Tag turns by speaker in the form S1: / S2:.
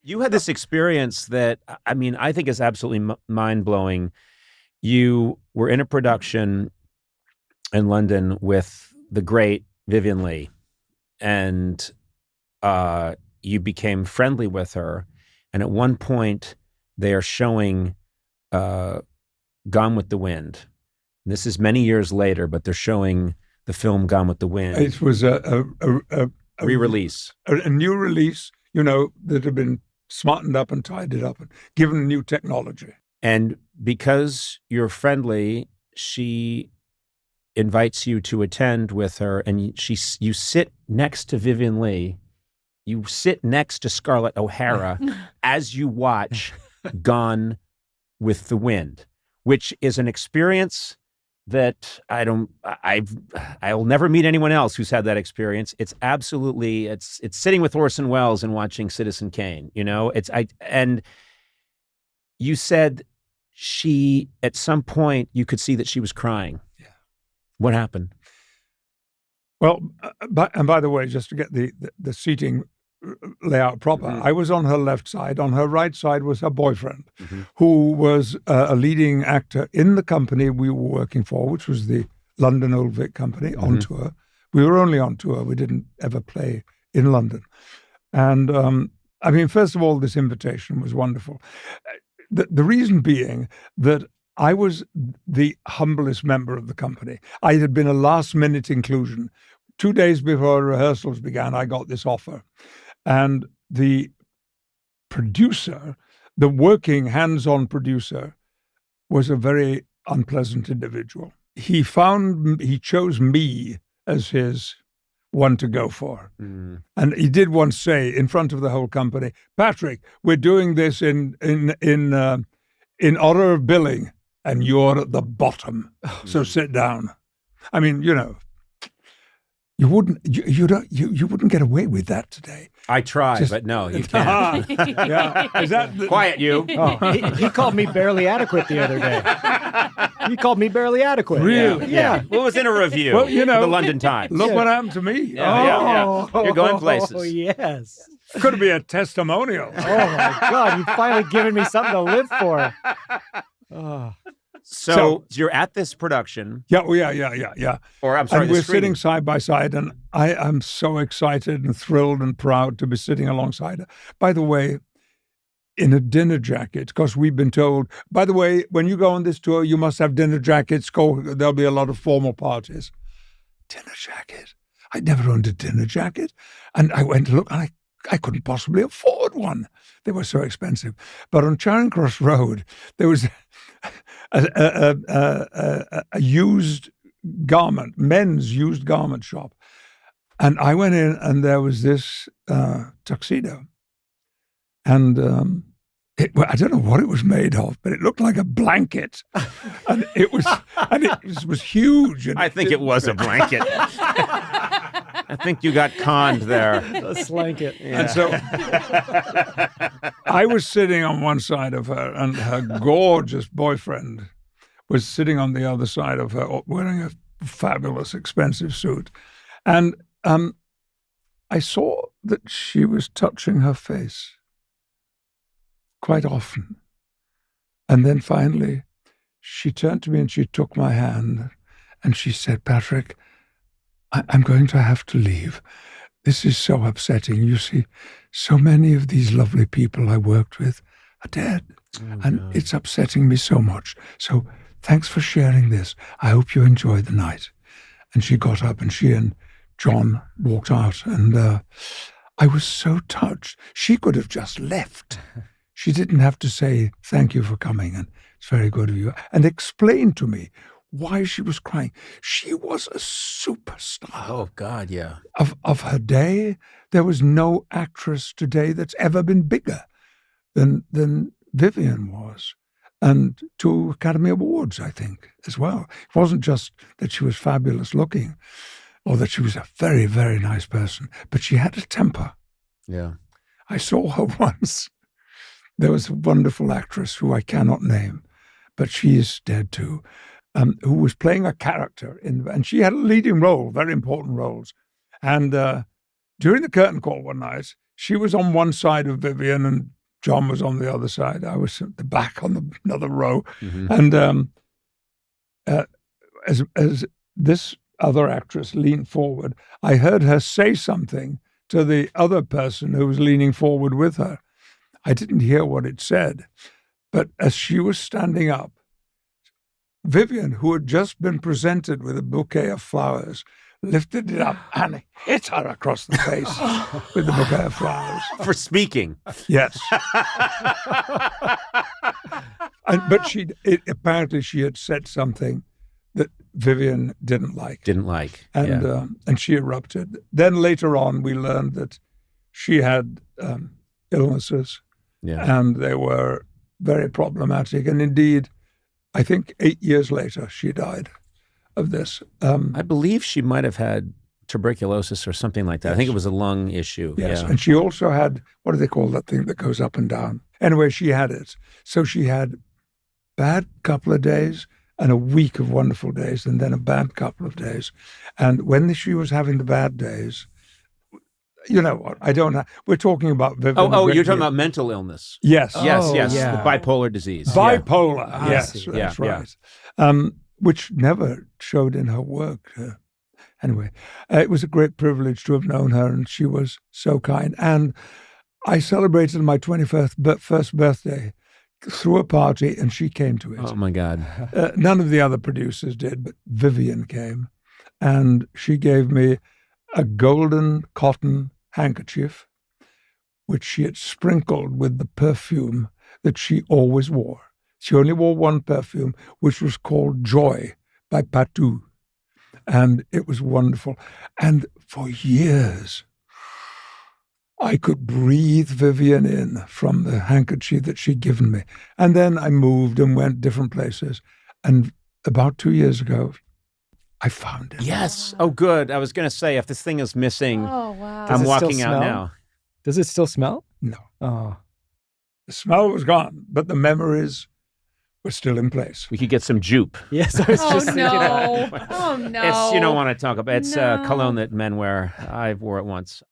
S1: You had this experience that, I mean, I think is absolutely mind-blowing. You were in a production in London with the great Vivien Leigh, and you became friendly with her. And at one point, they are showing Gone with the Wind. And this is many years later, but they're showing the film Gone with the Wind.
S2: It was a
S1: re-release.
S2: A new release, that had been smartened up and tidied up and given new technology.
S1: And because you're friendly, she invites you to attend with her, and you sit next to Vivien Leigh. You sit next to Scarlett O'Hara as you watch Gone with the Wind, which is an experience that I'll never meet anyone else who's had that experience. It's absolutely, it's sitting with Orson Welles and watching Citizen Kane, and you said at some point you could see that she was crying.
S2: Yeah.
S1: What happened?
S2: Well, by the way, just to get the seating layout proper, I was on her left side. On her right side was her boyfriend, who was a leading actor in the company we were working for, which was the London Old Vic Company, on tour. We were only on tour. We didn't ever play in London. And first of all, this invitation was wonderful. The reason being that I was the humblest member of the company. I had been a last-minute inclusion. 2 days before rehearsals began, I got this offer. And the producer, the working hands-on producer, was a very unpleasant individual. He chose me as his one to go for. And he did once say in front of the whole company, "Patrick, we're doing this in honor of billing, and you're at the bottom. So sit down." I mean, you wouldn't get away with that today.
S1: I try, but no, you can't.
S2: Yeah, is that
S1: quiet you?
S3: Oh, he called me barely adequate the other day. He called me barely adequate.
S2: Really?
S1: Yeah. Well, it was in a review.
S2: Well,
S1: for the London Times.
S2: Look what happened to me.
S1: Yeah. You're going places.
S3: Oh, yes.
S2: Could be a testimonial.
S3: Oh my God! You've finally given me something to live for. Oh.
S1: So you're at this production.
S2: Yeah.
S1: Or I'm sorry,
S2: and we're sitting side by side, and I am so excited and thrilled and proud to be sitting alongside her. By the way, in a dinner jacket, because we've been told, by the way, when you go on this tour, you must have dinner jackets. There'll be a lot of formal parties. Dinner jacket. I'd never owned a dinner jacket. And I went to look, and I couldn't possibly afford one. They were so expensive. But on Charing Cross Road, there was a used garment, men's used garment shop. And I went in, and there was this tuxedo. And I don't know what it was made of, but it looked like a blanket. And it was huge. And
S1: I think it was a blanket. I think you got conned there.
S3: A blanket.
S1: Yeah.
S2: And so I was sitting on one side of her, and her gorgeous boyfriend was sitting on the other side of her, wearing a fabulous, expensive suit. And I saw that she was touching her face quite often. And then finally, she turned to me and she took my hand and she said, "Patrick, I'm going to have to leave. This is so upsetting. You see, so many of these lovely people I worked with are dead. And it's upsetting me so much. So thanks for sharing this. I hope you enjoy the night." And she got up, and she and John walked out. And I was so touched. She could have just left. She didn't have to say, "Thank you for coming, and it's very good of you," and explain to me why she was crying. She was a superstar.
S1: Oh, God, yeah.
S2: Of her day. There was no actress today that's ever been bigger than Vivien was. And 2 Academy Awards, I think, as well. It wasn't just that she was fabulous looking or that she was a very, very nice person, but she had a temper.
S1: Yeah.
S2: I saw her once. There was a wonderful actress who I cannot name, but she is dead too, who was playing a character and she had a leading role, very important roles. And during the curtain call one night, she was on one side of Vivien and John was on the other side. I was at the back on another row. And as this other actress leaned forward, I heard her say something to the other person who was leaning forward with her. I didn't hear what it said, but as she was standing up, Vivien, who had just been presented with a bouquet of flowers, lifted it up and hit her across the face with the bouquet of flowers.
S1: For speaking.
S2: Yes. But apparently she had said something that Vivien didn't like. And she erupted. Then later on, we learned that she had illnesses, and they were very problematic. And indeed, I think 8 years later, she died of this.
S1: I believe she might have had tuberculosis or something like that.
S2: Yes.
S1: I think it was a lung issue.
S2: Yes,
S1: Yeah.
S2: and she also had, what do they call that thing that goes up and down? Anyway, she had it. So she had bad couple of days and a week of wonderful days and then a bad couple of days. And when she was having the bad days, you know what? We're talking about Vivien.
S1: Oh, you're talking about mental illness.
S2: Yes.
S1: Yes.
S3: Yeah.
S1: The bipolar disease.
S2: Bipolar.
S3: I
S2: Yes,
S3: see.
S2: that's
S1: Yeah,
S2: right. Which never showed in her work. Anyway, it was a great privilege to have known her, and she was so kind. And I celebrated my 21st birthday through a party, and she came to it.
S1: Oh, my God.
S2: None of the other producers did, but Vivien came, and she gave me a golden cotton handkerchief, which she had sprinkled with the perfume that she always wore. She only wore one perfume, which was called Joy by Patou. And it was wonderful. And for years, I could breathe Vivien in from the handkerchief that she'd given me. And then I moved and went different places. And about 2 years ago, I found it.
S1: Yes. Oh, good. I was going to say, if this thing is missing,
S4: Oh, wow.
S3: Does
S1: I'm
S3: it still
S1: walking out
S3: smell?
S1: now.
S3: Does it still smell?
S2: No.
S3: Oh,
S2: The smell was gone, but the memories were still in place.
S1: We could get some jupe.
S3: yes. I was
S4: Oh,
S3: just thinking that.
S4: no. Oh, no.
S1: It's, you don't want to talk about, it's
S4: No.
S1: cologne that men wear. I wore it once.